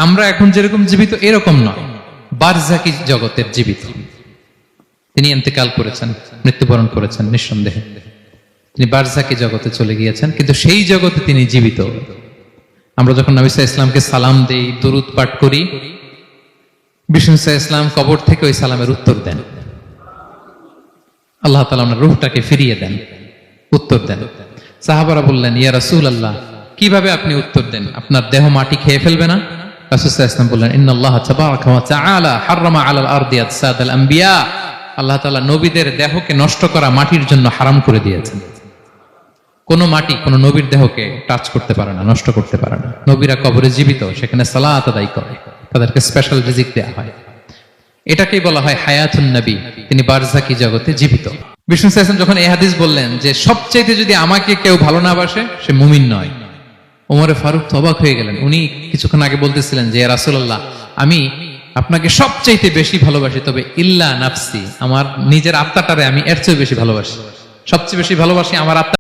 আমরা এখন যেরকম জীবিত এরকম নয়, বারজাকি জগতের জীবিত। তিনি ইন্তেকাল করেছেন, মৃত্যুবরণ করেছেন নিঃসন্দেহে। তিনি বারজাকি জগতে চলে গিয়েছেন, কিন্তু সেই জগতে তিনি জীবিত। আমরা যখন নবী সাল্লাল্লাহু আলাইহি ওয়াসাল্লামকে সালাম দেই, দুরূদ পাঠ করি, বিষ্ণু সাল্লাল্লাহু আলাইহি ওয়াসাল্লাম কবর থেকে ওই সালামের উত্তর দেন। আল্লাহ তাআলা ওনার রূহটাকে ফিরিয়ে দেন, উত্তর দেন। সাহাবারা বললেন, ইয়া রাসূলুল্লাহ, কিভাবে আপনি উত্তর দেন? আপনার দেহ মাটি খেয়ে ফেলবে না? রাসূল সাল্লাল্লাহু আলাইহি ওয়াসাল্লাম বললেন, ইন্নাল্লাহা তাবারাকা ওয়া তাআলা হাররামা আলাল আরদি আজসাদাল আম্বিয়া। আল্লাহ তাআলা নবীদের দেহকে নষ্ট করা মাটির জন্য হারাম করে দিয়েছেন। কোন মাটি কোন নবীর দেহকে টাচ করতে পারে না, নষ্ট করতে পারে না। নবীরা কবরে জীবিত, সেখানে সালাত আদায় করে, তাদেরকে স্পেশাল রিজিক দেয়া হয়। এটাকেই বলা হয় হায়াতুন নবী। তিনি বারজাকি জগতে জীবিত। বিষ্ণু সাল্লাল্লাহু আলাইহি ওয়াসাল্লাম যখন এই হাদিস বললেন যে সবচাইতে যদি আমাকে কেউ ভালো না বাসে সে মুমিন নয়, ওমরে ফারুক তো অবাক হয়ে গেলেন। উনি কিছুক্ষণ আগে বলতেছিলেন যে ইয়া রাসূলুল্লাহ, আমি আপনাকে সবচাইতে বেশি ভালোবাসি, তবে ইল্লা নাফসি, আমার নিজের আত্মাটারে আমি এর চেয়ে বেশি ভালোবাসি। সবচেয়ে বেশি ভালোবাসি আমার আত্মা।